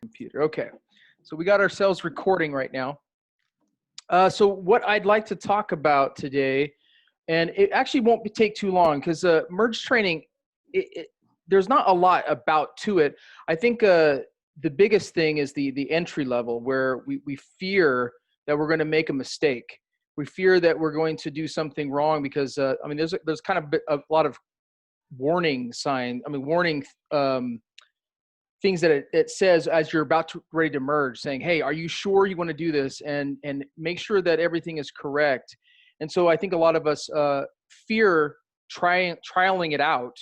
Computer. Okay, so we got ourselves recording right now. So what I'd like to talk about today, and it actually won't take too long because merge training, there's not a lot about to it. I think the biggest thing is the entry level where we fear that we're going to make a mistake. We fear that we're going to do something wrong because I mean there's kind of a lot of warning sign. I mean warning. Things that it says as you're ready to merge, saying, hey, are you sure you want to do this? And make sure that everything is correct. And so I think a lot of us fear trialing it out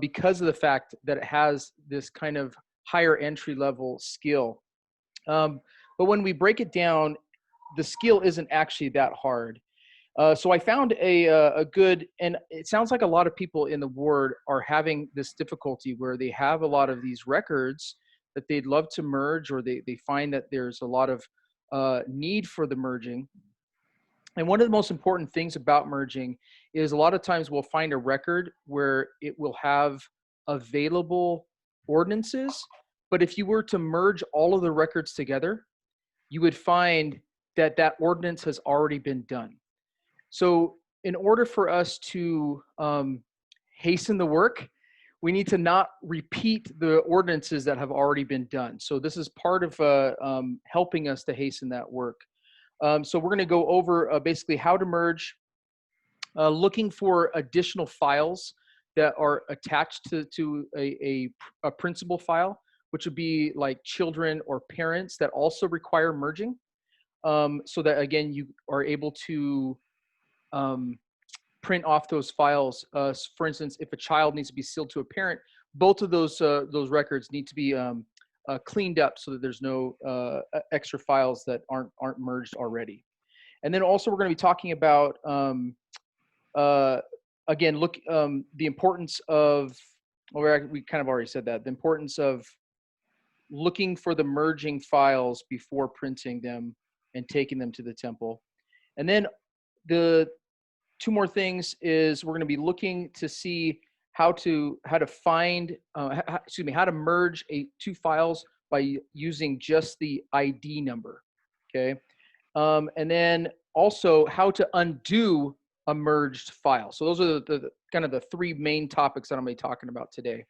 because of the fact that it has this kind of higher entry level skill. But when we break it down, the skill isn't actually that hard. So I found a good, and it sounds like a lot of people in the ward are having this difficulty where they have a lot of these records that they'd love to merge, or they find that there's a lot of need for the merging. And one of the most important things about merging is a lot of times we'll find a record where it will have available ordinances, but if you were to merge all of the records together, you would find that that ordinance has already been done. So in order for us to hasten the work, we need to not repeat the ordinances that have already been done. So this is part of helping us to hasten that work. So we're going to go over basically how to merge, looking for additional files that are attached to a principal file, which would be like children or parents that also require merging. So that, again, you are able to print off those files. For instance, if a child needs to be sealed to a parent, both of those records need to be cleaned up so that there's no extra files that aren't merged already. And then also we're going to be talking about again, the importance of, well, we kind of already said that, the importance of looking for the merging files before printing them and taking them to the temple. And then the two more things is we're going to be looking to see how to find, how to merge two files by using just the ID number, okay? And then also how to undo a merged file. So those are the kind of the three main topics that I'm going to be talking about today.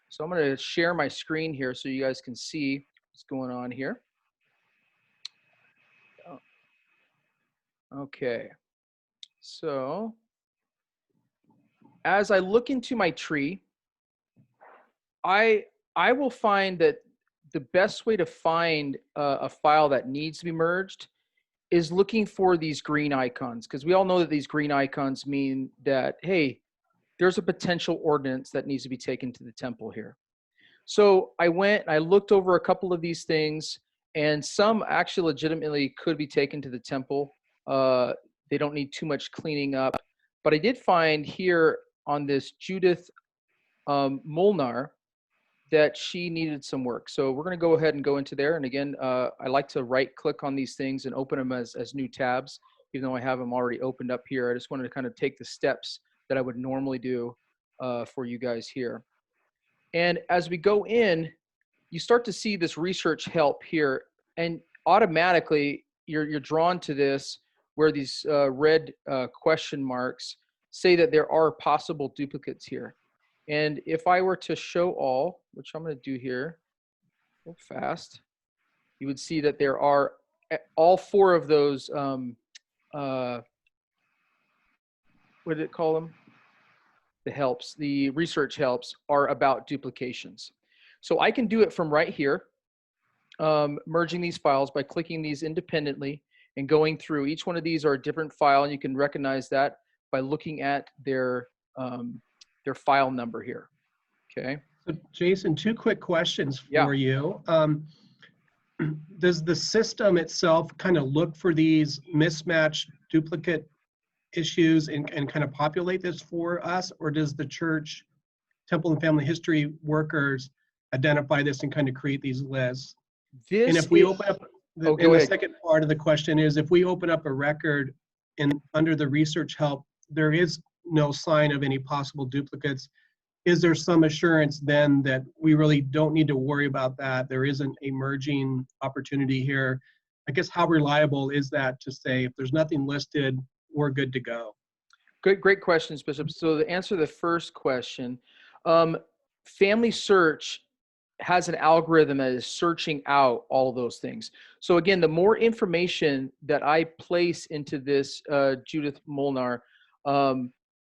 So I'm going to share my screen here so you guys can see what's going on here. Okay. So as I look into my tree, I will find that the best way to find a file that needs to be merged is looking for these green icons, because we all know that these green icons mean that, hey, there's a potential ordinance that needs to be taken to the temple here. So I went and I looked over a couple of these things, and some actually legitimately could be taken to the temple. They don't need too much cleaning up. But I did find here on this Judith Molnar that she needed some work. So we're going to go ahead and go into there. And again, I like to right click on these things and open them as new tabs, even though I have them already opened up here. I just wanted to kind of take the steps that I would normally do for you guys here. And as we go in, you start to see this research help here, and automatically you're drawn to this where these red question marks say that there are possible duplicates here. And if I were to show all, which I'm going to do here real fast, you would see that there are all four of those, what did it call them? The helps, the research helps are about duplications. So I can do it from right here, merging these files by clicking these independently and going through. Each one of these are a different file, and you can recognize that by looking at their file number here. Okay. So Jason, two quick questions for you. Does the system itself kind of look for these mismatched duplicate issues and kind of populate this for us, or does the church Temple and Family History workers identify this and kind of create these lists? And if we open up, the second part of the question is, if we open up a record and under the research help, there is no sign of any possible duplicates, is there some assurance then that we really don't need to worry about that? There isn't a merging opportunity here. I guess how reliable is that to say if there's nothing listed, we're good to go? Great questions, Bishop. So to answer the first question, Family Search has an algorithm that is searching out all of those things. So again, the more information that I place into this Judith Molnar,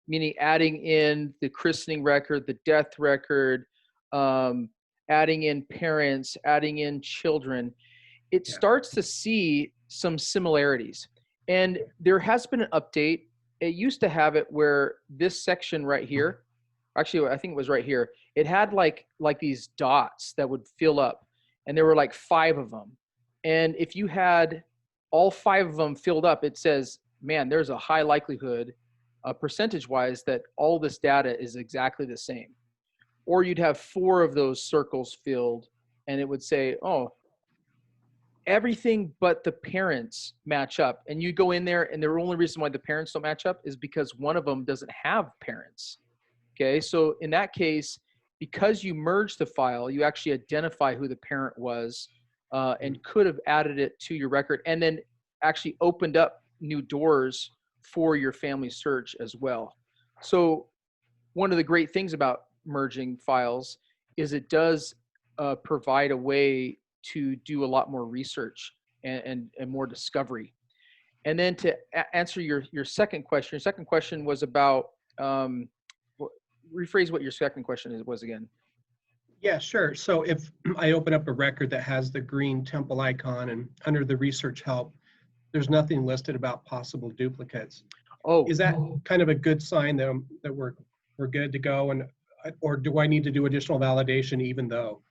meaning adding in the christening record, the death record, adding in parents, adding in children, it starts to see some similarities. And there has been an update. It used to have it where this section right here, actually, I think it was right here, it had like these dots that would fill up, and there were like 5 of them. And if you had all 5 of them filled up, it says, man, there's a high likelihood, percentage-wise, that all this data is exactly the same. Or you'd have 4 of those circles filled, and it would say, oh, everything but the parents match up. And you go in there, and the only reason why the parents don't match up is because one of them doesn't have parents. Okay, so in that case, because you merged the file, you actually identify who the parent was, and could have added it to your record, and then actually opened up new doors for your family search as well. So one of the great things about merging files is it does provide a way to do a lot more research and more discovery. And then to answer your second question was about, rephrase what your second question was again. Yeah, sure. So if I open up a record that has the green temple icon and under the research help, there's nothing listed about possible duplicates. Oh, is that kind of a good sign that we're good to go, and or do I need to do additional validation even though?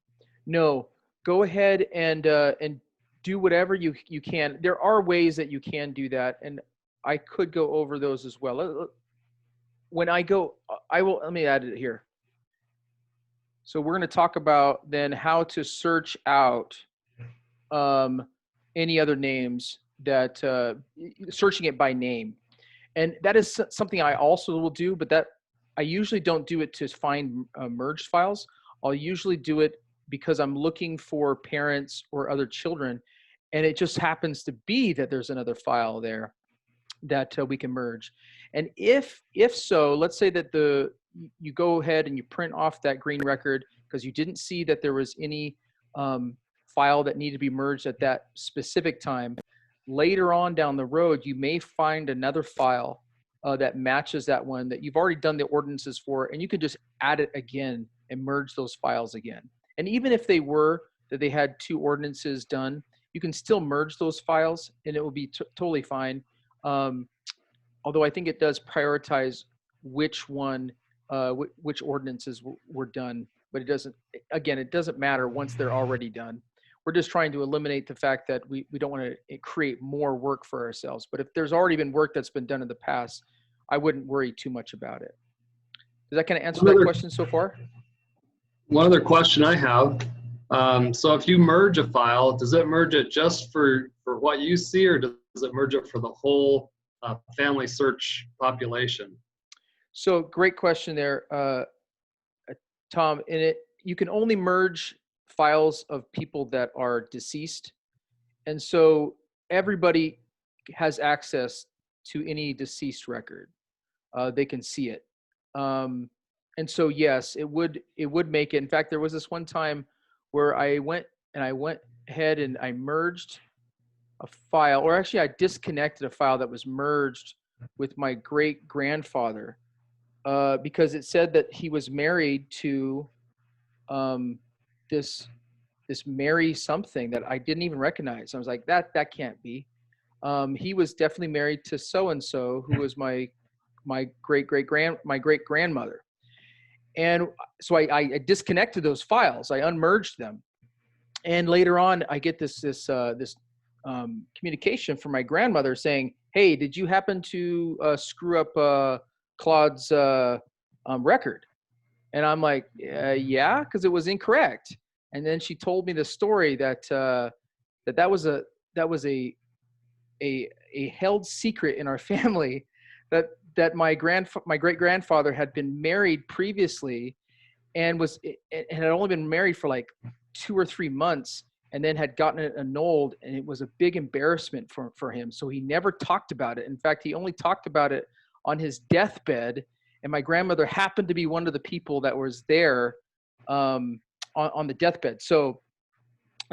No, go ahead and do whatever you can. There are ways that you can do that, and I could go over those as well. When I go, let me add it here. So we're going to talk about then how to search out any other names that, searching it by name. And that is something I also will do, but that I usually don't do it to find merged files. I'll usually do it because I'm looking for parents or other children, and it just happens to be that there's another file there that we can merge. And if so, let's say that you go ahead and you print off that green record because you didn't see that there was any file that needed to be merged at that specific time. Later on down the road, you may find another file that matches that one that you've already done the ordinances for, and you can just add it again and merge those files again. And even if they had 2 ordinances done, you can still merge those files, and it will be totally fine. Although I think it does prioritize which ordinances were done, but it doesn't matter once they're already done. We're just trying to eliminate the fact that we don't want to create more work for ourselves. But if there's already been work that's been done in the past, I wouldn't worry too much about it. Does that kind of answer that question so far? One other question I have. So if you merge a file, does it merge it just for what you see, or does it merge it for the whole family search population? So great question there, Tom. You can only merge files of people that are deceased. And so everybody has access to any deceased record. They can see it. And so, yes, it would make it. In fact, there was this one time where I went ahead and I merged a file, or actually I disconnected a file that was merged with my great grandfather, because it said that he was married to this Mary something that I didn't even recognize. I was like, that can't be. He was definitely married to so-and-so, who was my great grandmother. And so I disconnected those files. I unmerged them. And later on, I get this communication from my grandmother saying, hey, did you happen to screw up Claude's record? And I'm like, yeah, because it was incorrect. And then she told me the story that that was a held secret in our family, that my great grandfather had been married previously, and had only been married for like 2 or 3 months, and then had gotten it annulled, and it was a big embarrassment for him. So he never talked about it. In fact, he only talked about it on his deathbed. And my grandmother happened to be one of the people that was there on the deathbed. So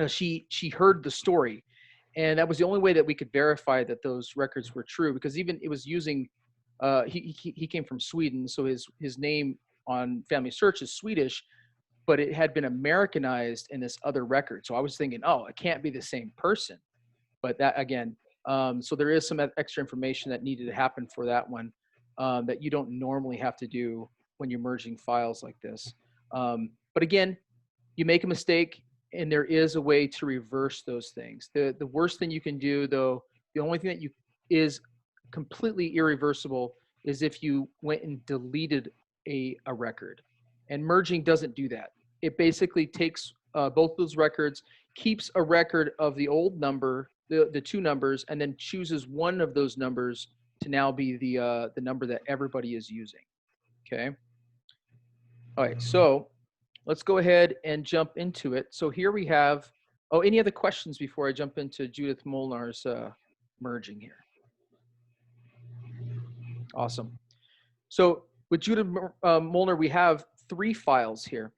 she heard the story, and that was the only way that we could verify that those records were true, because even it was using he came from Sweden, so his name on Family Search is Swedish, but it had been Americanized in this other record. So I was thinking, oh, it can't be the same person. But that again, so there is some extra information that needed to happen for that one that you don't normally have to do when you're merging files like this. But again, you make a mistake, and there is a way to reverse those things. The worst thing you can do, though, the only thing that is completely irreversible is if you went and deleted a record. And merging doesn't do that. It basically takes both those records, keeps a record of the old number, the 2 numbers, and then chooses one of those numbers to now be the number that everybody is using. Okay. All right. So let's go ahead and jump into it. So here we have. Oh, any other questions before I jump into Judith Molnar's merging here? Awesome. So with Judith Molnar, we have 3 files here.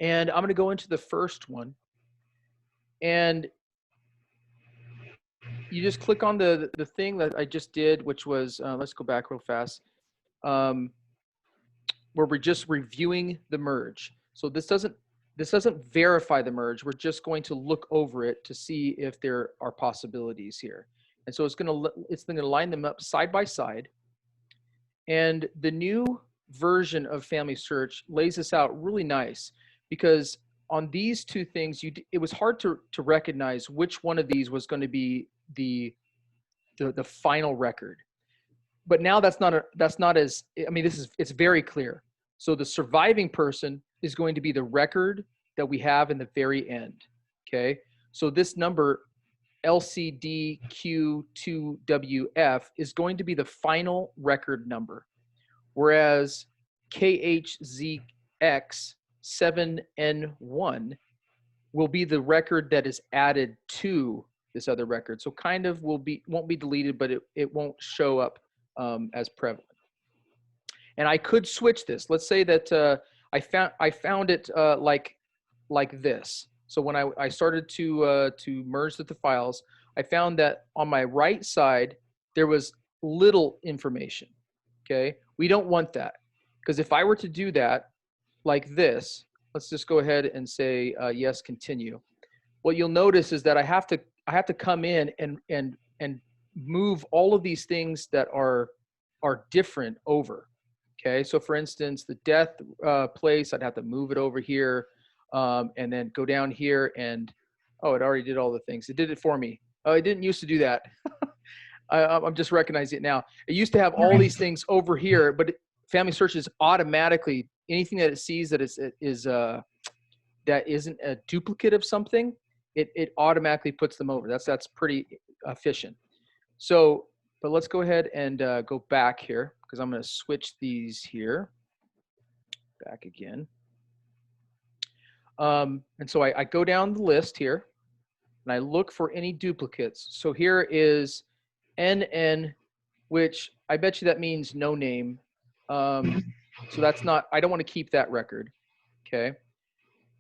And I'm going to go into the first one. And you just click on the thing that I just did, which was, let's go back real fast, where we're just reviewing the merge. So this doesn't verify the merge. We're just going to look over it to see if there are possibilities here. And so it's going to line them up side by side. And the new version of Family Search lays this out really nice, because on these 2 things, it was hard to recognize which one of these was going to be the final record. But now that's not as, I mean, it's very clear. So the surviving person is going to be the record that we have in the very end. Okay. So this number LCDQ2WF is going to be the final record number, whereas KHZX7N1 will be the record that is added to this other record. So kind of won't be deleted, but it won't show up as prevalent. And I could switch this. Let's say that I found it like this. So when I started to merge the files, I found that on my right side there was little information. Okay, we don't want that, because if I were to do that like this, let's just go ahead and say yes, continue. What you'll notice is that I have to come in and move all of these things that are different over. Okay, so for instance, the death place, I'd have to move it over here, and then go down here, and oh, it already did all the things. It did it for me. Oh, it didn't used to do that. I'm just recognizing it now. It used to have all these things over here, but Family Search is automatically, anything that it sees that that isn't a duplicate of something, it automatically puts them over. That's pretty efficient. So, but let's go ahead and go back here, because I'm going to switch these here back again. And so I go down the list here, and I look for any duplicates. So here is NN, which I bet you that means no name. So that's not, I don't want to keep that record. Okay.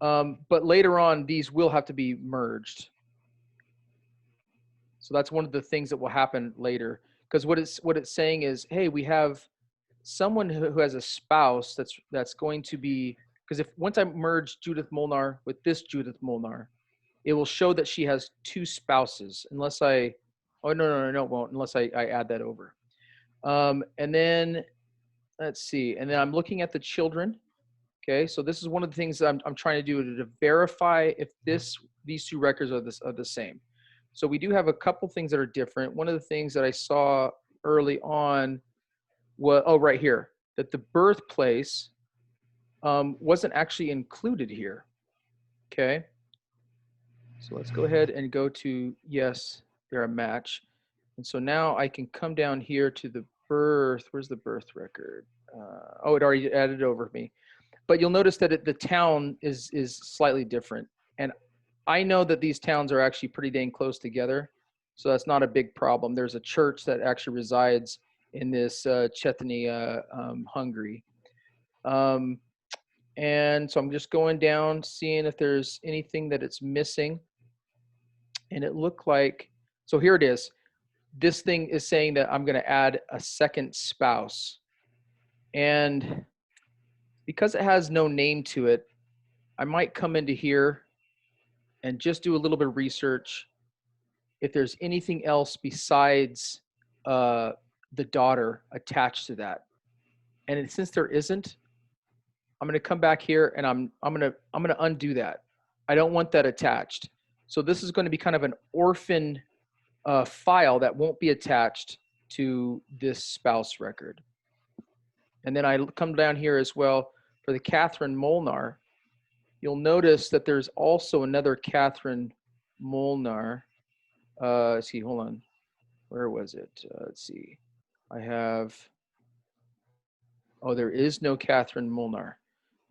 But later on, these will have to be merged. So that's one of the things that will happen later, because what it's saying is, hey, we have someone who has a spouse that's going to be, because once I merge Judith Molnar with this Judith Molnar, it will show that she has 2 spouses, unless it won't, unless I add that over. And then let's see, and then I'm looking at the children. Okay, so this is one of the things that I'm trying to do to verify if these 2 records are the same. So we do have a couple things that are different. One of the things that I saw early on was, oh, right here, that the birthplace wasn't actually included here. Okay, so let's go ahead and go to, yes, they're a match. And so now I can come down here to the birth. Where's the birth record? Oh, it already added over me. but you'll notice that the town is slightly different. And I know that these towns are actually pretty dang close together, so that's not a big problem. There's a church that actually resides in this Chetny, Hungary. And so I'm just going down, seeing if there's anything that it's missing. And it looked like, so here it is. This thing is saying that I'm going to add a second spouse. And because it has no name to it, I might come into here and just do a little bit of research if there's anything else besides the daughter attached to that. And since there isn't, I'm going to come back here and I'm going to undo that. I don't want that attached. So this is going to be kind of an orphan file that won't be attached to this spouse record. And then I come down here as well for the Catherine Molnar. You'll notice that there's also another Catherine Molnar. Let's see, hold on. Where was it? Let's see. I have, oh, there is no Catherine Molnar.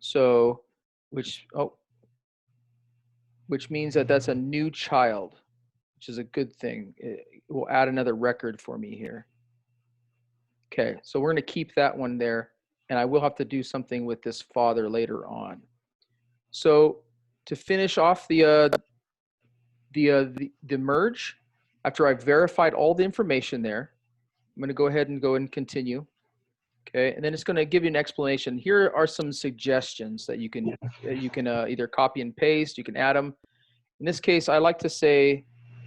So, which means that that's a new child, which is a good thing. It will add another record for me here. Okay, so we're going to keep that one there, and I will have to do something with this father later on. So to finish off the merge, after I've verified all the information there, I'm going to go ahead and continue. Okay, and then it's going to give you an explanation. Here are some suggestions that you can either copy and paste. You can add them. In this case, I like to say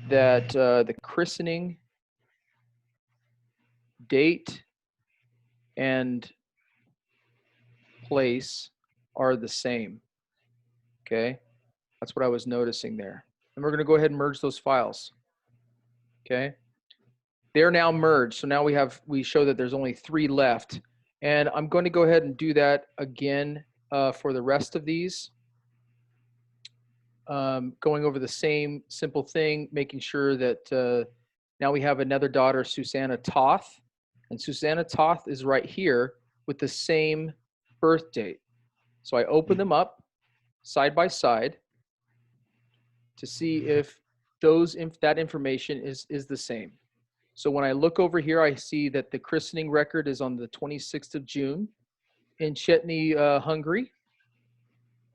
that the christening date and place are the same. Okay, that's what I was noticing there. And we're going to go ahead and merge those files. Okay, they're now merged. So now we show that there's only 3 left. And I'm going to go ahead and do that again for the rest of these. Going over the same simple thing, making sure that now we have another daughter, Susanna Toth. And Susanna Toth is right here with the same birth date. So I open them up side by side to see if that information is the same. So when I look over here, I see that the christening record is on the 26th of June in Chetny, Hungary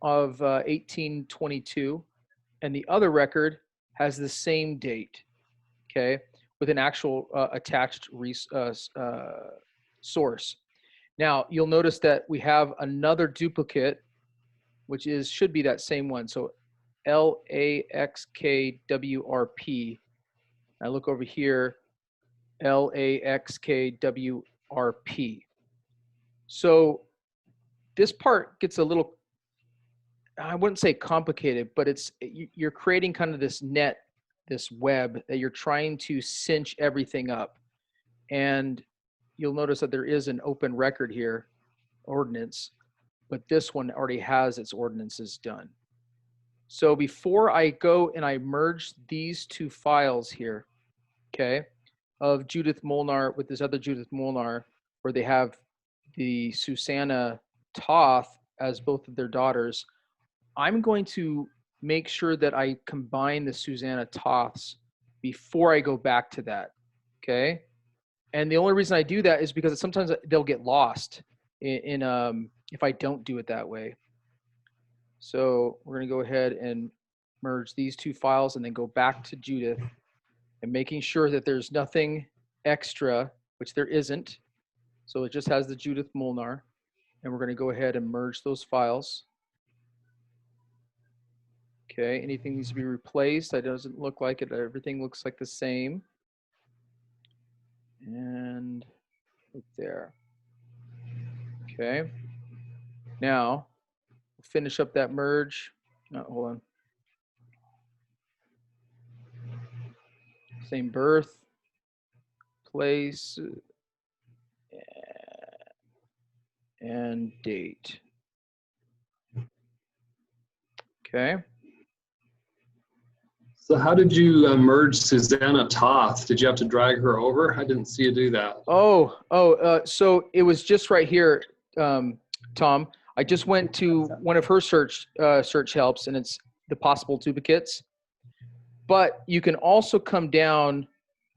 of 1822. And the other record has the same date, okay, with an actual attached source. Now, you'll notice that we have another duplicate, which should be that same one. So LAXKWRP. I look over here, LAXKWRP. So this part gets a little, I wouldn't say complicated, but you're creating kind of this net, this web that you're trying to cinch everything up. And you'll notice that there is an open record here, ordinance, but this one already has its ordinances done. So before I go and I merge these 2 files here, okay, of Judith Molnar with this other Judith Molnar, where they have the Susanna Toth as both of their daughters, I'm going to make sure that I combine the Susanna Toths before I go back to that, okay? And the only reason I do that is because sometimes they'll get lost if I don't do it that way. So we're going to go ahead and merge these 2 files and then go back to Judith and making sure that there's nothing extra, which there isn't. So it just has the Judith Molnar, and we're going to go ahead and merge those files. Okay, anything needs to be replaced. That doesn't look like it. Everything looks like the same. And right there. Okay. Now, finish up that merge. No, hold on. Same birth, place, and date. Okay. So how did you merge Susanna Toth? Did you have to drag her over? I didn't see you do that. So it was just right here, Tom. I just went to one of her search helps, and it's the possible duplicates. But you can also come down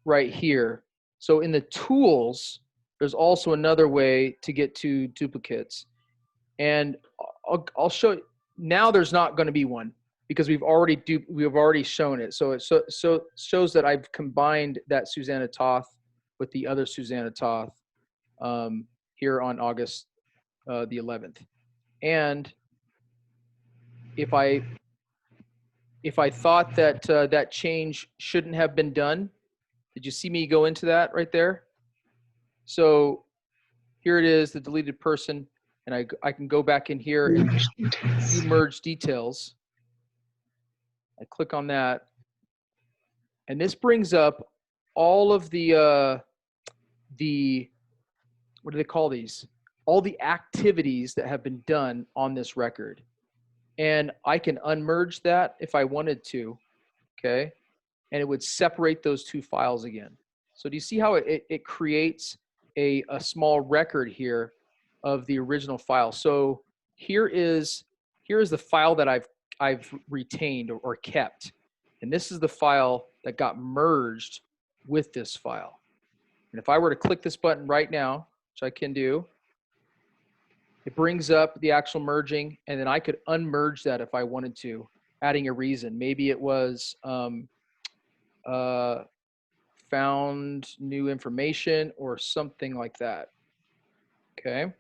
right here. So in the tools, there's also another way to get to duplicates. And I'll show you. Now there's not going to be one because we've already shown it. So it shows that I've combined that Susanna Toth with the other Susanna Toth here on August the 11th. And if I thought that that change shouldn't have been done, did you see me go into that right there? So here it is, the deleted person, and I can go back in here and view merge details. I click on that, and this brings up all of the what do they call these? All the activities that have been done on this record. And I can unmerge that if I wanted to, okay? And it would separate those two files again. So do you see how it creates a small record here of the original file? So here is the file that I've retained or kept. And this is the file that got merged with this file. And if I were to click this button right now, which I can do, it brings up the actual merging, and then I could unmerge that if I wanted to, adding a reason. Maybe it was found new information or something like that. Okay.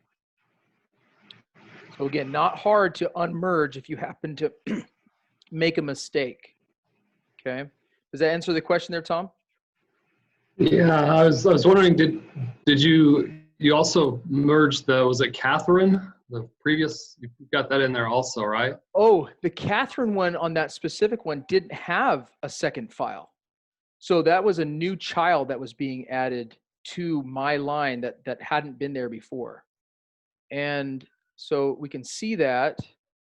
So again, not hard to unmerge if you happen to make a mistake. Okay. Does that answer the question there, Tom? Yeah, I was wondering, did you also merge was it Catherine? The previous, you got that in there also, right? Oh, the Catherine one on that specific one didn't have a second file. So that was a new child that was being added to my line that hadn't been there before. And so we can see that.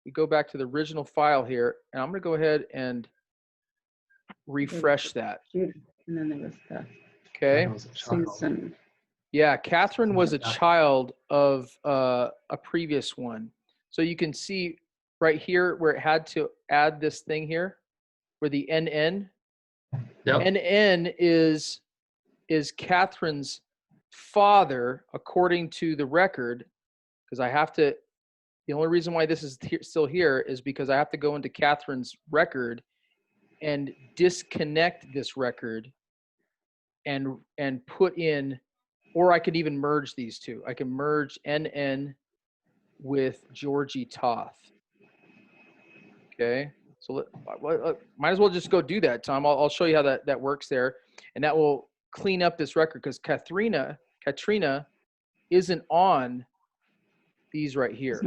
We go back to the original file here, and I'm going to go ahead and refresh that. And then there was the Okay. Susan. Yeah, Catherine was a child of a previous one. So you can see right here where it had to add this thing here, where the NN. Yep. NN is Catherine's father, according to the record, because I have to, the only reason why this is still here is because I have to go into Catherine's record and disconnect this record and put in, or I could even merge these two. I can merge NN with Georgie Toth. Okay, so might as well just go do that, Tom. I'll show you how that works there, and that will clean up this record because Katrina isn't on these right here.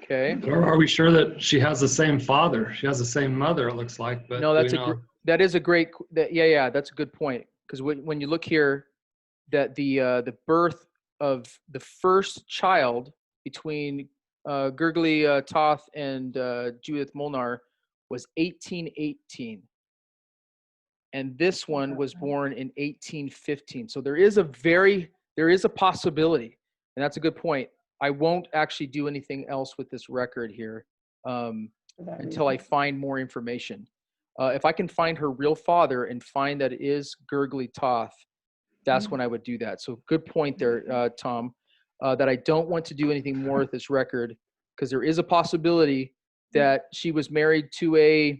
Okay. Are we sure that she has the same father? She has the same mother, it looks like. But no, that's a great. Yeah, that's a good point, because when you look here, that the birth of the first child between Gurgly Toth and Judith Molnar was 1818, and this one was born in 1815. So there is a possibility, and that's a good point. I won't actually do anything else with this record here until I find more information. If I can find her real father and find that it is Gurgly Toth, that's when I would do that. So good point there, Tom, that I don't want to do anything more with this record, because there is a possibility that she was married to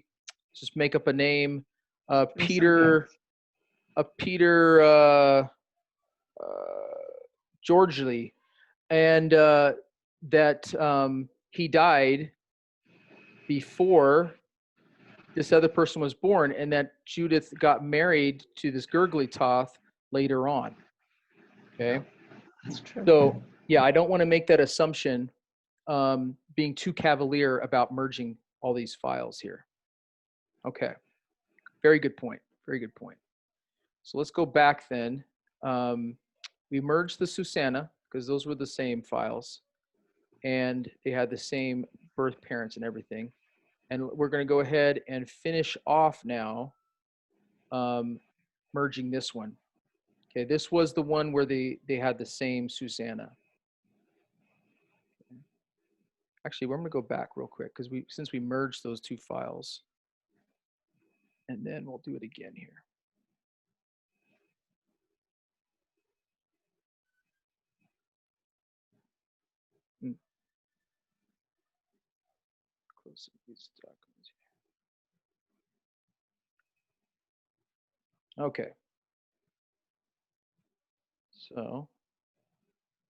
just make up a name, Peter Georgely, and that he died before this other person was born, and that Judith got married to this Gurgly Toth later on. Okay. That's true. So yeah, I don't want to make that assumption, being too cavalier about merging all these files here. Okay. Very good point. Very good point. So let's go back then. We merged the Susanna because those were the same files and they had the same birth parents and everything. And we're going to go ahead and finish off now, merging this one. Okay, this was the one where they had the same Susanna. Actually, we're going to go back real quick because since we merged those two files, and then we'll do it again here. Close these documents. Okay. So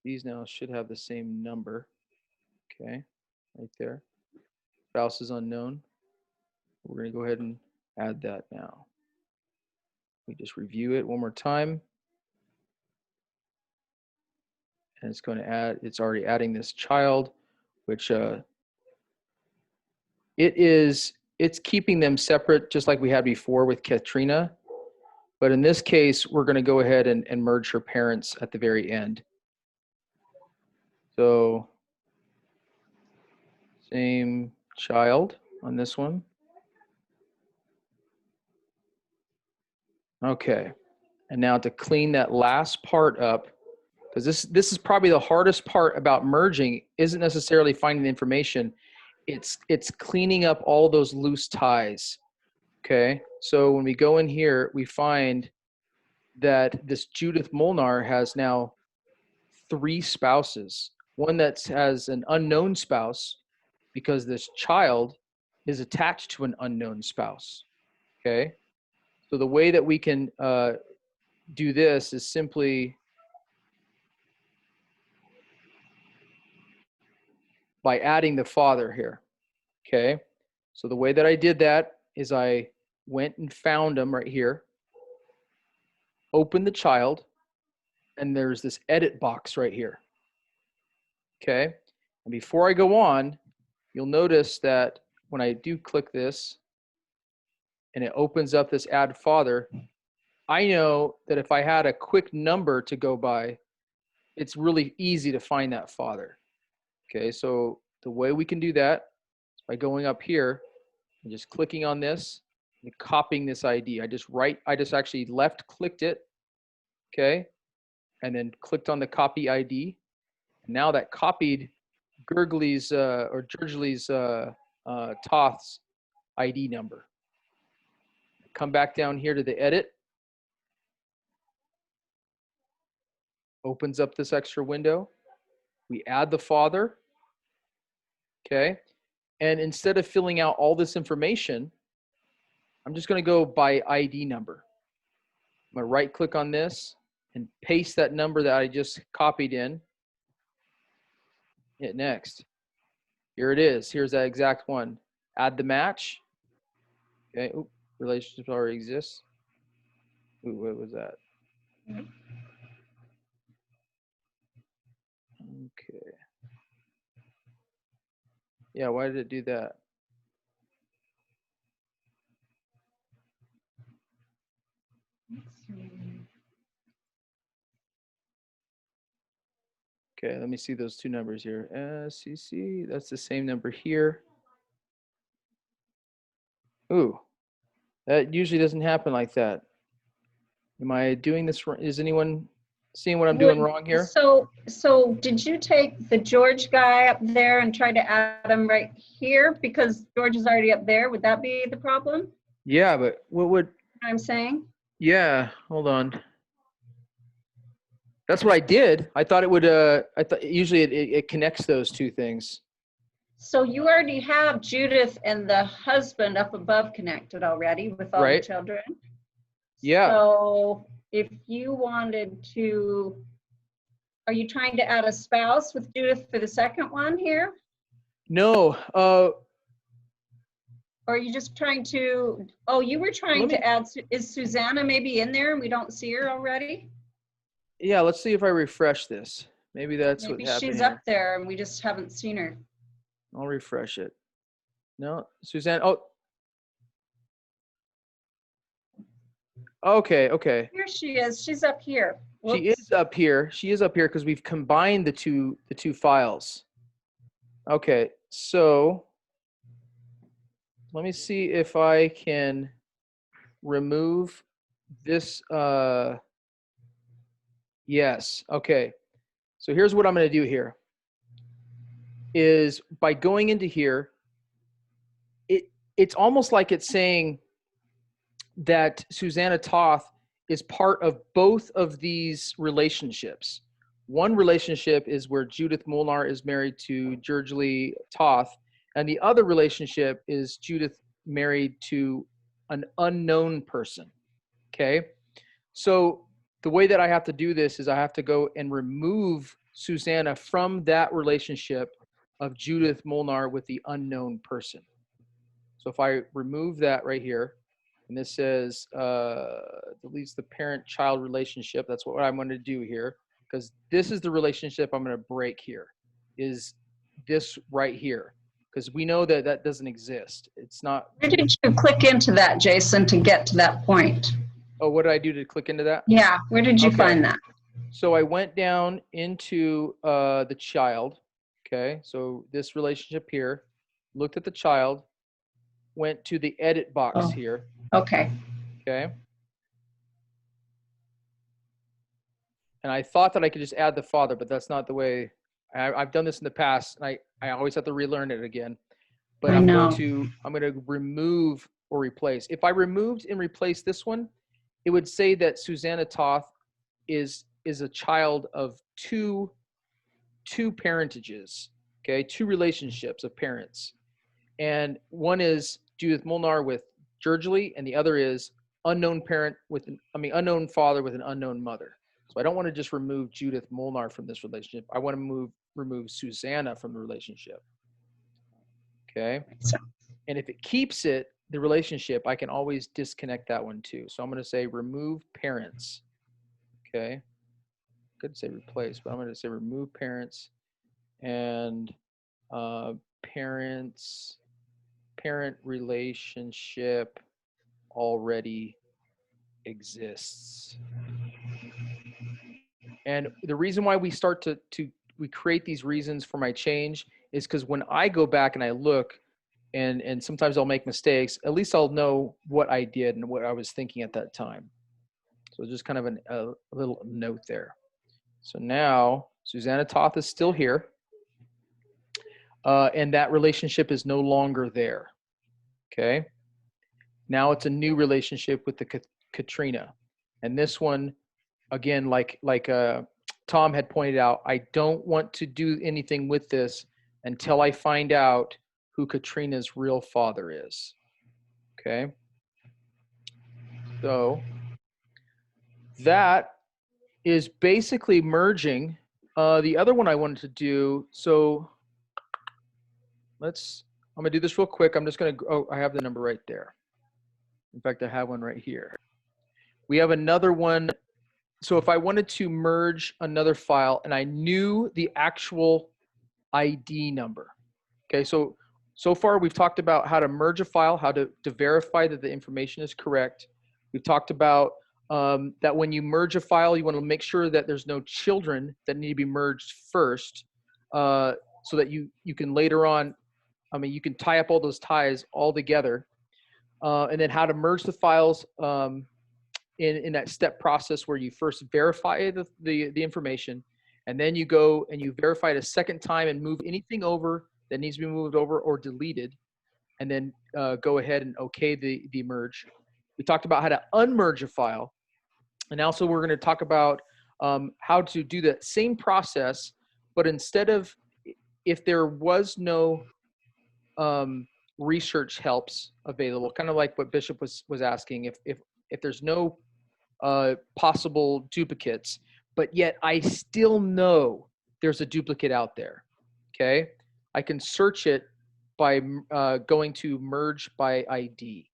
these now should have the same number. Okay, right there. Spouse is unknown. We're going to go ahead and add that now. We just review it one more time. And it's going to add, it's already adding this child, which it's keeping them separate just like we had before with Katrina. But in this case, we're going to go ahead and merge her parents at the very end. So same child on this one. Okay. And now to clean that last part up, because this is probably the hardest part about merging, isn't necessarily finding the information. It's cleaning up all those loose ties. Okay. So when we go in here, we find that this Judith Molnar has now 3 spouses. One that has an unknown spouse because this child is attached to an unknown spouse. Okay. So the way that we can do this is simply by adding the father here. Okay. So the way that I did that is I went and found them right here, opened the child, and there's this edit box right here. Okay. And before I go on, you'll notice that when I do click this and it opens up this add father, I know that if I had a quick number to go by, it's really easy to find that father. Okay, so the way we can do that is by going up here and just clicking on this and copying this ID. I just actually left clicked it, okay, and then clicked on the copy ID. And now that copied Gurgley's or Jurgley's Toth's ID number. Come back down here to the edit. Opens up this extra window. We add the father. Okay. And instead of filling out all this information, I'm just going to go by ID number. I'm going to right click on this and paste that number that I just copied in. Hit next. Here it is. Here's that exact one. Add the match. Okay. Oop, relationship already exists. Ooh, what was that? Okay. Yeah, why did it do that? Okay, let me see those two numbers here. SCC, that's the same number here. Ooh, that usually doesn't happen like that. Am I doing this wrong? Is anyone seeing what I'm doing wrong here? So did you take the George guy up there and try to add him right here? Because George is already up there. Would that be the problem? Yeah, but what would? You know what I'm saying? Yeah, hold on. That's what I did. I thought it would, I thought usually it connects those two things. So you already have Judith and the husband up above connected already with all the children. Yeah. So if you wanted to, are you trying to add a spouse with Judith for the second one here? No. Or are you just trying to, oh, you were trying to add, is Susanna maybe in there and we don't see her already? Yeah, let's see if I refresh this. Maybe that's what happened. Maybe she's up there and we just haven't seen her. I'll refresh it. No, Suzanne. Oh. Okay, okay. Here she is. She's up here. Whoops. She is up here. She is up here because we've combined the two files. Okay, so let me see if I can remove this. Yes. Okay. So here's what I'm going to do here. is by going into here, it's almost like it's saying that Susanna Toth is part of both of these relationships. One relationship is where Judith Molnar is married to George Toth, and the other relationship is Judith married to an unknown person. Okay, so the way that I have to do this is I have to go and remove Susanna from that relationship of Judith Molnar with the unknown person. So if I remove that right here, and this says deletes the parent-child relationship, that's what I'm going to do here, because this is the relationship I'm going to break here, is this right here, because we know that that doesn't exist. It's not. Where did you click into that, Jason, to get to that point? Oh, what did I do to click into that? Yeah, where did you Okay. find that? So I went down into the child. Okay, so this relationship here, looked at the child, went to the edit box here. Okay. Okay. And I thought that I could just add the father, but that's not the way. I've done this in the past, and I always have to relearn it again. But I I'm know. going to remove or replace. If I removed and replaced this one, it would say that Susanna Toth is a child of two parentages, okay, two relationships of parents. And one is Judith Molnar with George, and the other is unknown parent with unknown father with an unknown mother. So I don't want to just remove Judith Molnar from this relationship. I want to remove Susanna from the relationship. Okay. And if it keeps the relationship, I can always disconnect that one too. So I'm going to say remove parents. Okay. Could say replace, but I'm going to say remove parents, and parent relationship already exists. And the reason why we start we create these reasons for my change is because when I go back and I look, and sometimes I'll make mistakes, at least I'll know what I did and what I was thinking at that time. So just kind of a little note there. So now Susanna Toth is still here, and that relationship is no longer there. Okay. Now it's a new relationship with the Katrina, and this one, again, like Tom had pointed out, I don't want to do anything with this until I find out who Katrina's real father is. Okay. So that is basically merging. The other one I wanted to do, so I'm going to do this real quick. I'm just going to, I have the number right there. In fact, I have one right here. We have another one. So if I wanted to merge another file and I knew the actual ID number, okay, so far we've talked about how to merge a file, how to verify that the information is correct. We've talked about that when you merge a file, you want to make sure that there's no children that need to be merged first, so that you can later on, you can tie up all those ties all together, and then how to merge the files in that step process where you first verify the information, and then you go and you verify it a second time and move anything over that needs to be moved over or deleted, and then go ahead and okay the merge. We talked about how to unmerge a file, and also we're going to talk about how to do that same process, but instead of, if there was no research helps available, kind of like what Bishop was asking, if there's no possible duplicates, but yet I still know there's a duplicate out there, okay, I can search it by going to merge by ID.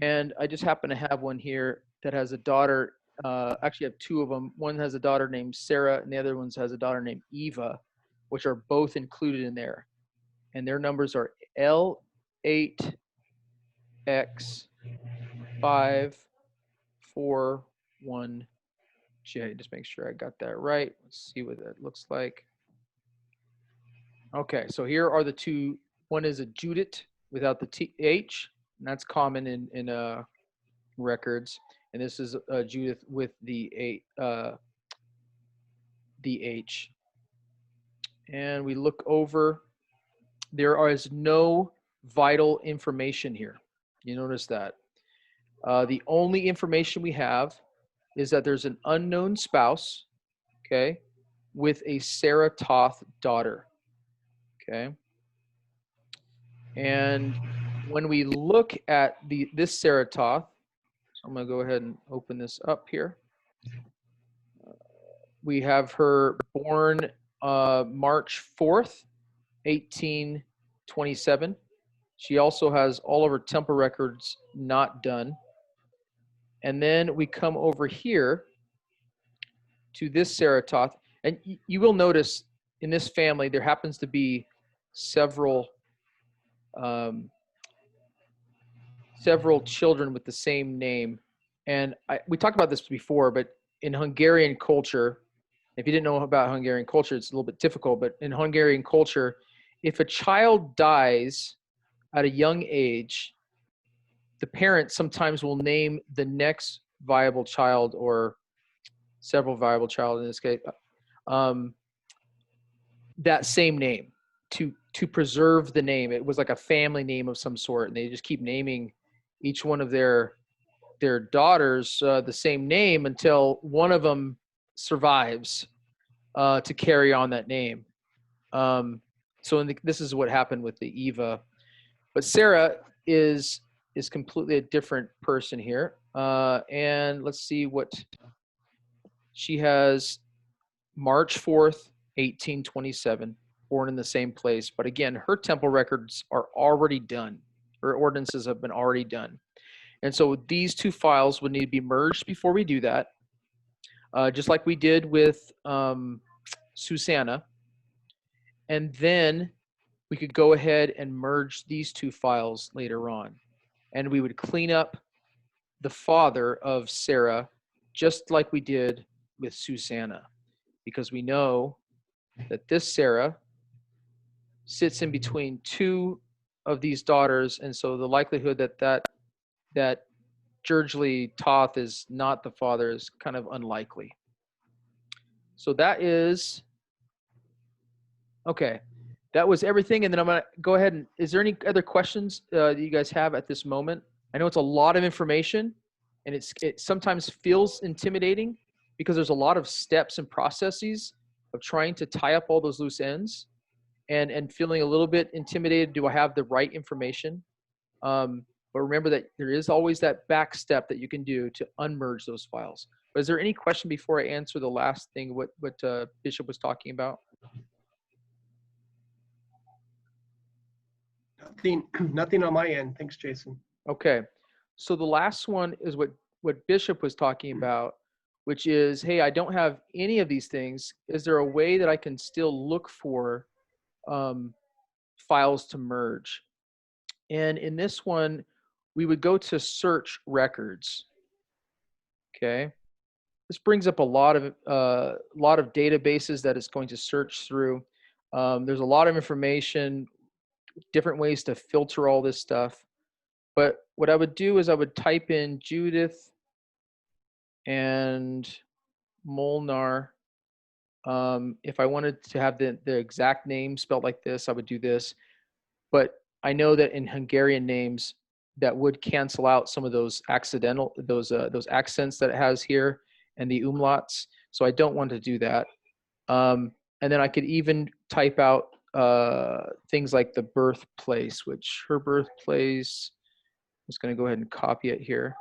And I just happen to have one here that has a daughter, actually I have two of them. One has a daughter named Sarah, and the other one has a daughter named Eva, which are both included in there. And their numbers are L8X541J. Just make sure I got that right. Let's see what that looks like. Okay, so here are the two. One is a Judith without the TH, and that's common in records. And this is Judith with the H. And we look over there is no vital information here. You notice that. The only information we have is that there's an unknown spouse, okay, with a Sarah Toth daughter, okay? And when we look at this Sarah Toth, so I'm gonna go ahead and open this up here. We have her born March 4th, 1827. She also has all of her temple records not done. And then we come over here to this Sarah Toth. And you will notice in this family, there happens to be several children with the same name. And we talked about this before, but in Hungarian culture, if you didn't know about Hungarian culture, it's a little bit difficult, but in Hungarian culture, if a child dies at a young age, the parents sometimes will name the next viable child, or several viable child in this case, that same name to preserve the name. It was like a family name of some sort, and they just keep naming each one of their daughters the same name until one of them survives to carry on that name. So this is what happened with the Eva, but Sarah is completely a different person here. And let's see what she has. March 4th, 1827, born in the same place. But again, her temple records are already done. Her ordinances have been already done. And so these two files would need to be merged before we do that, just like we did with Susanna. And then we could go ahead and merge these two files later on. And we would clean up the father of Sarah, just like we did with Susanna, because we know that this Sarah sits in between two of these daughters. And so the likelihood that Georgely Toth is not the father is kind of unlikely. So that is, okay. That was everything. And then I'm gonna go ahead and, is there any other questions that you guys have at this moment? I know it's a lot of information, and it sometimes feels intimidating because there's a lot of steps and processes of trying to tie up all those loose ends, and feeling a little bit intimidated. Do I have the right information? But remember that there is always that back step that you can do to unmerge those files. But is there any question before I answer the last thing, what Bishop was talking about? Nothing on my end. Thanks, Jason. Okay. So the last one is what Bishop was talking about, which is, hey, I don't have any of these things. Is there a way that I can still look for files to merge? And in this one, we would go to search records. Okay. This brings up a lot of databases that it's going to search through. There's a lot of information, different ways to filter all this stuff. But what I would do is I would type in Judith and Molnar. If I wanted to have the exact name spelled like this, I would do this. But I know that in Hungarian names, that would cancel out some of those those accents that it has here and the umlauts. So I don't want to do that. And then I could even type out things like the birthplace, which her birthplace, I'm just going to go ahead and copy it here.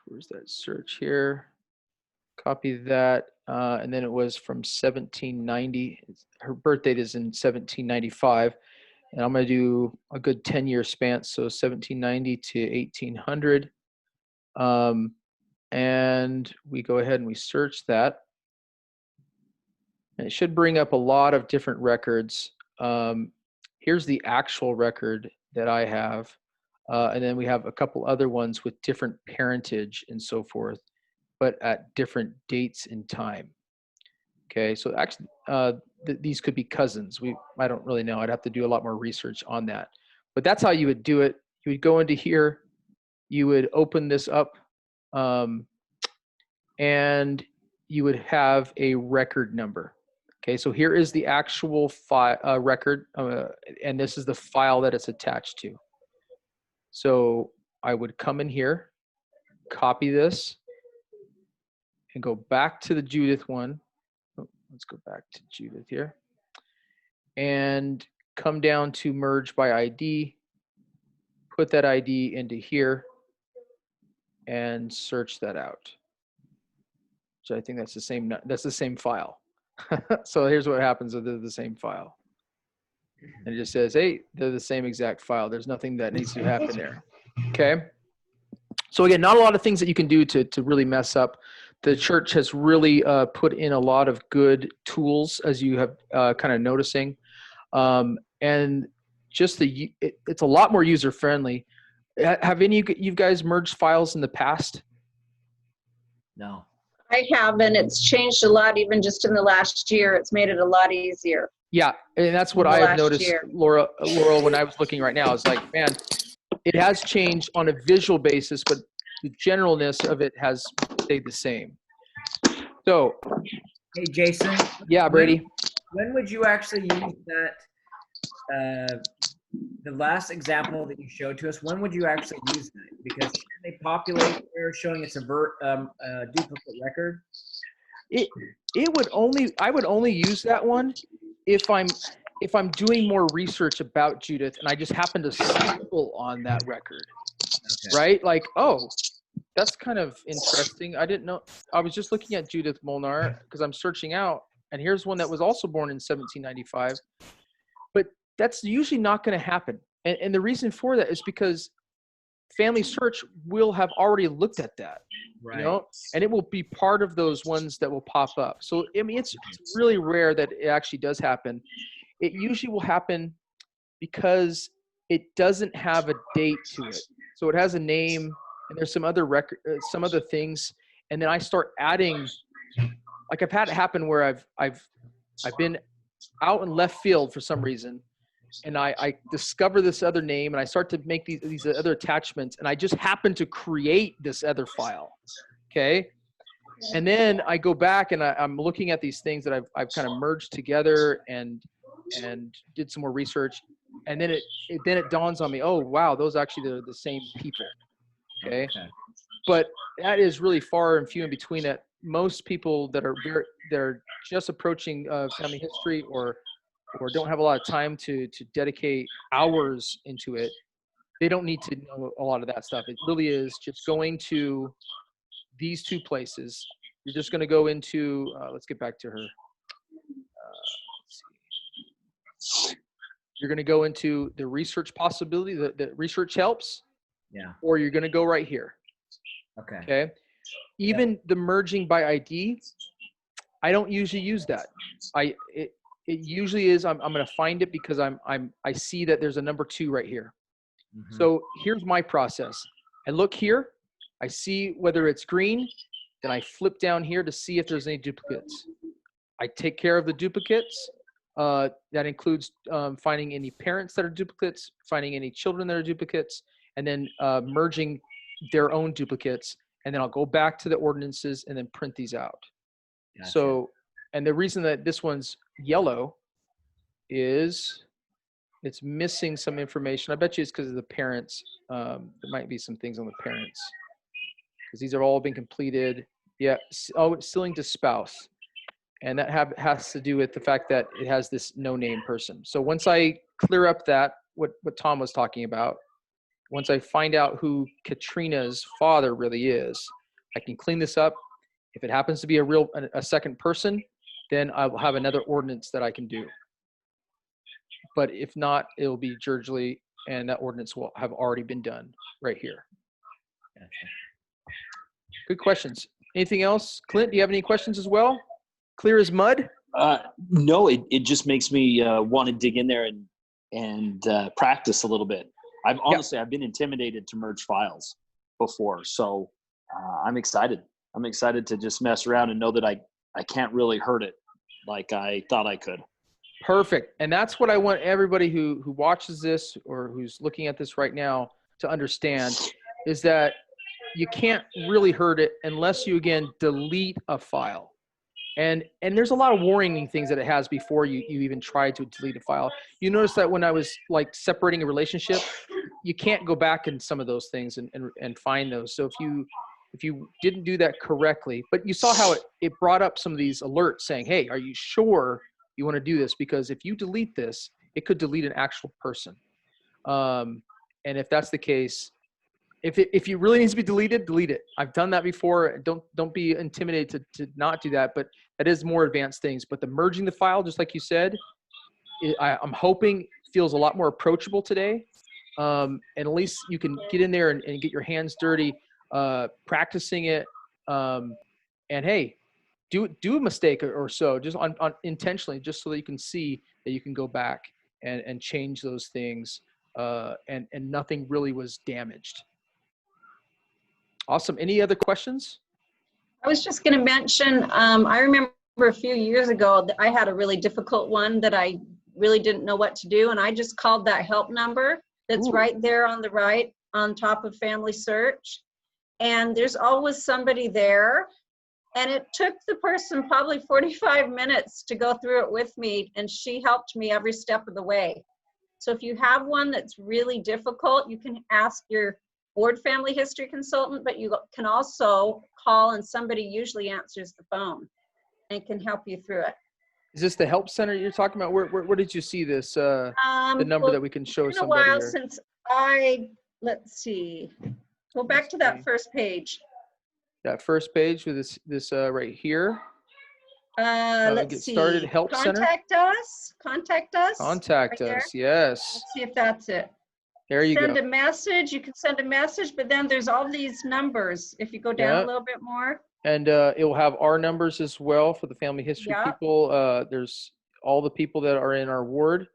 Where's that search here? Copy that. And then it was from 1790. Her birth date is in 1795. And I'm going to do a good 10-year span. So 1790 to 1800. And we go ahead and we search that. And it should bring up a lot of different records. Here's the actual record that I have. And then we have a couple other ones with different parentage and so forth, but at different dates in time. Okay, so actually, these could be cousins. I don't really know. I'd have to do a lot more research on that. But that's how you would do it. You would go into here, you would open this up, and you would have a record number. Okay, so here is the actual file record, and this is the file that it's attached to. So I would come in here, copy this, and go back to the Judith one. Oh, let's go back to Judith here. And come down to merge by ID, put that ID into here, and search that out. So I think that's the same file. So here's what happens if they're the same file. And it just says, hey, they're the same exact file. There's nothing that needs to happen there. Okay. So again, not a lot of things that you can do to really mess up. The church has really put in a lot of good tools, as you have kind of noticing. And just it's a lot more user friendly. Have any of you guys merged files in the past? No. I haven't. It's changed a lot, even just in the last year. It's made it a lot easier. Yeah, and that's what In the I have last noticed, year. Laurel, when I was looking right now. It's like, man, it has changed on a visual basis, but the generalness of it has stayed the same. So, Hey, Jason. yeah, Brady. When would you actually use that? The last example that you showed to us, when would you actually use that? Because they populate there showing it's a duplicate record. I would only use that one if I'm doing more research about Judith and I just happen to stumble on that record. Okay. Right? Like, oh, that's kind of interesting. I didn't know. I was just looking at Judith Molnar because I'm searching out, and here's one that was also born in 1795. But that's usually not going to happen. And the reason for that is because FamilySearch will have already looked at that, Right. you know, and it will be part of those ones that will pop up. So, I mean, it's really rare that it actually does happen. It usually will happen because it doesn't have a date to it. So it has a name and there's some other some other things. And then I start adding, like I've had it happen where I've been out in left field for some reason. And I discover this other name and I start to make these other attachments, and I just happen to create this other file. Okay. And then I go back and I'm looking at these things that I've kind of merged together and did some more research. And then it dawns on me, oh, wow, those actually are the same people. Okay. But that is really far and few in between. That most people that are just approaching family history or don't have a lot of time to dedicate hours into it, they don't need to know a lot of that stuff. It really is just going to these two places. You're just going to go into, let's get back to her. Let's see. You're going to go into the research possibility, the research helps. Yeah. Or you're going to go right here. Okay. Okay. Even the merging by ID, I don't usually use that. It usually is I'm going to find it because I see that there's a number 2 right here. Mm-hmm. So here's my process. I look here, I see whether it's green, then I flip down here to see if there's any duplicates. I take care of the duplicates. That includes finding any parents that are duplicates, finding any children that are duplicates, and then merging their own duplicates. And then I'll go back to the ordinances and then print these out. Gotcha. So, and the reason that this one's yellow is it's missing some information. I bet you it's because of the parents. There might be some things on the parents because these have all been completed. Yeah, sealing to spouse. And that has to do with the fact that it has this no name person. So once I clear up that, what Tom was talking about, once I find out who Katrina's father really is, I can clean this up. If it happens to be a second person, then I will have another ordinance that I can do. But if not, it'll be Jurgely, and that ordinance will have already been done right here. Gotcha. Good questions. Anything else? Clint, do you have any questions as well? Clear as mud? No, it just makes me want to dig in there and practice a little bit. I've been intimidated to merge files before, so I'm excited. I'm excited to just mess around and know that I can't really hurt it like I thought I could. Perfect. And that's what I want everybody who watches this or who's looking at this right now to understand is that you can't really hurt it unless you, again, delete a file. And there's a lot of warning things that it has before you even try to delete a file. You notice that when I was like separating a relationship, you can't go back in some of those things and find those. So if you didn't do that correctly, but you saw how it brought up some of these alerts saying, hey, are you sure you want to do this? Because if you delete this, it could delete an actual person. And if that's the case, if it really needs to be deleted, delete it. I've done that before. Don't be intimidated to not do that, but that is more advanced things. But the merging the file, just like you said, I'm hoping feels a lot more approachable today. And at least you can get in there and get your hands dirty, practicing it. And hey, do a mistake or so, just on intentionally, just so that you can see that you can go back and change those things, and nothing really was damaged. Awesome. Any other questions? I was just going to mention, I remember a few years ago that I had a really difficult one that I really didn't know what to do, and I just called that help number that's Ooh. right there on the right on top of FamilySearch, and there's always somebody there. And it took the person probably 45 minutes to go through it with me, and she helped me every step of the way. So if you have one that's really difficult, you can ask your board family history consultant, but you can also call, and somebody usually answers the phone and can help you through it. Is this the help center you're talking about? Where did you see this? The number Well, that we can show it's been a somebody while here. since let's see, go back to that first page. That first page with this right here. Let's Get see. started. Help center. Contact us. Contact us. Contact right us. there. Yes. Let's see if that's it. There you Send go. a message. You can send a message, but then there's all these numbers. If you go down Yeah. a little bit more. And it will have our numbers as well for the family history Yeah. people. There's all the people that are in our ward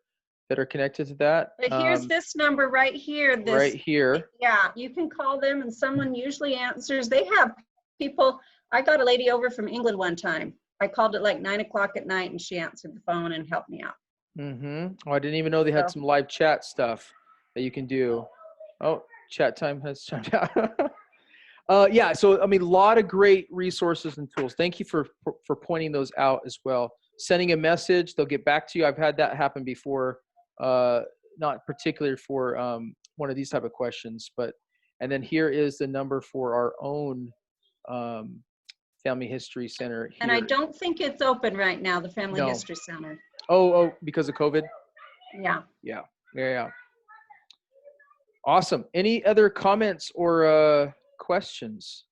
that are connected to that. But here's this number right here. This, right here. Yeah, you can call them and someone usually answers. They have people. I got a lady over from England one time. I called at like 9 o'clock at night and she answered the phone and helped me out. Mm-hmm. Oh, I didn't even know they had some live chat stuff that you can do. Oh, chat time has chimed out. Yeah, so I mean, a lot of great resources and tools. Thank you for pointing those out as well. Sending a message, they'll get back to you. I've had that happen before, not particularly for one of these type of questions, but, and then here is the number for our own Family History Center here. And I don't think it's open right now, the Family No. History Center. Oh, because of COVID? Yeah. Yeah. Awesome. Any other comments or questions?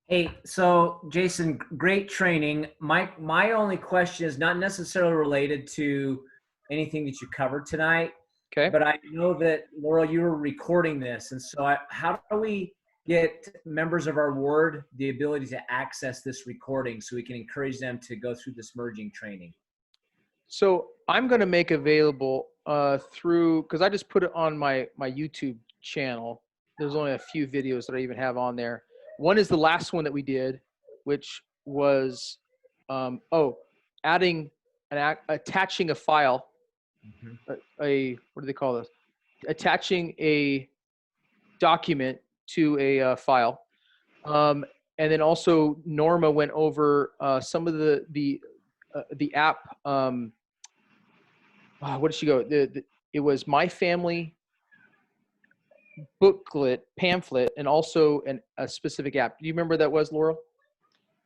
Hey, so Jason, great training. My only question is not necessarily related to anything that you covered tonight. Okay. But I know that, Laurel, you were recording this. And so how do we get members of our ward the ability to access this recording so we can encourage them to go through this merging training? So I'm going to make available through, because I just put it on my YouTube channel. There's only a few videos that I even have on there. One is the last one that we did, which was attaching a file. Mm-hmm. What do they call this? Attaching a document to a file. And then also Norma went over some of the app. What did she go? It was My Family booklet, pamphlet, and also a specific app. Do you remember that was, Laurel?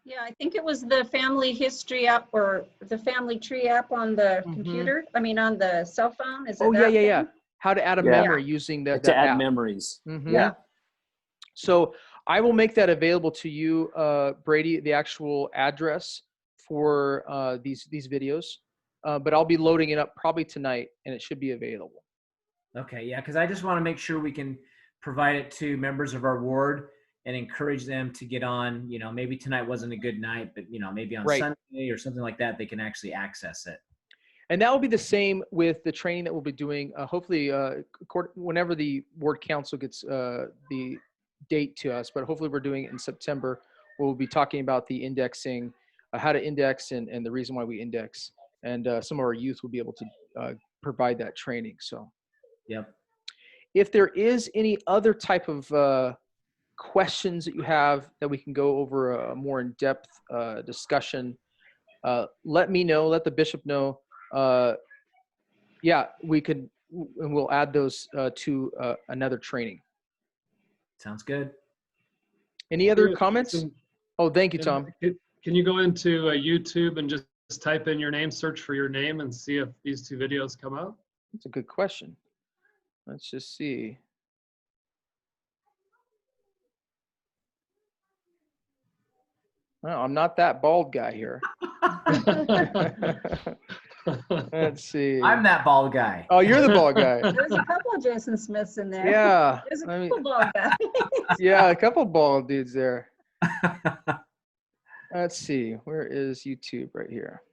Yeah, I think it was the Family History app or the Family Tree app on the computer. I mean, on the cell phone. Is it that thing? How to add a memory using that to add app. memories. Mm-hmm. Yeah. So I will make that available to you, Brady, the actual address for these videos. But I'll be loading it up probably tonight, and it should be available. Okay, yeah, because I just want to make sure we can provide it to members of our ward and encourage them to get on. You know, maybe tonight wasn't a good night, but maybe on Sunday or something like that, they can actually access it. And that will be the same with the training that we'll be doing. Hopefully, whenever the ward council gets the date to us, but hopefully we're doing it in September. We'll be talking about the indexing, how to index, and the reason why we index. And some of our youth will be able to provide that training. So. Yep. If there is any other type of questions that you have that we can go over a more in-depth discussion, let me know, let the bishop know. Yeah, we could, and we'll add those to another training. Sounds good. Any other Yeah, comments? so- Oh, thank you, Tom. Can you go into YouTube and just type in your name, search for your name, and see if these 2 videos come up? That's a good question. Let's just see. Well, I'm not that bald guy here. Let's see. I'm that bald guy. Oh, you're the bald guy. There's a couple of Jason Smiths in there. Yeah. There's a I mean, couple bald guys. yeah, a couple bald dudes there. Let's see. Where is YouTube? Right here.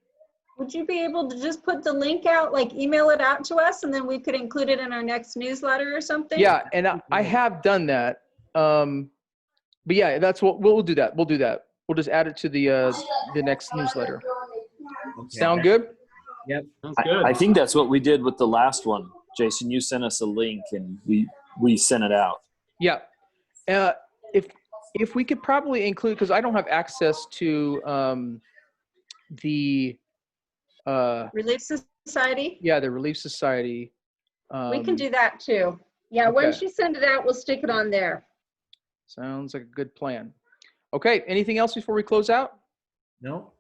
Would you be able to just put the link out, like email it out to us, and then we could include it in our next newsletter or something? Yeah, and I have done that. But yeah, that's what we'll do. That we'll do that. We'll just add it to the next newsletter. Okay. Sound good? Yep. Sounds good. I think that's what we did with the last one. Jason, you sent us a link and we sent it out. Yeah. If we could probably include, because I don't have access to the Relief Society? yeah, the Relief Society. We can do that too. Yeah, once okay. you send it out, we'll stick it on there. Sounds like a good plan. Okay, anything else before we close out? No.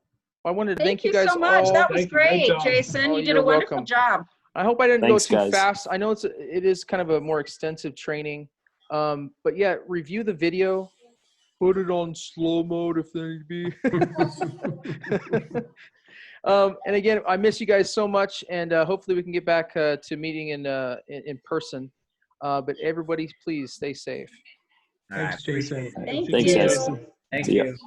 I wanted to Thank you you guys so much. all. That was Thank you. Great great, job. Jason. Oh, You did you're a wonderful welcome. job. I hope I didn't Thanks, go too guys. fast. I know it is kind of a more extensive training. But yeah, review the video. Put it on slow mode if need be. And again, I miss you guys so much, and hopefully we can get back to meeting in person. But everybody, please stay safe. All right. Thanks, Jason. Thank Thanks, you. guys. Thank See ya. you.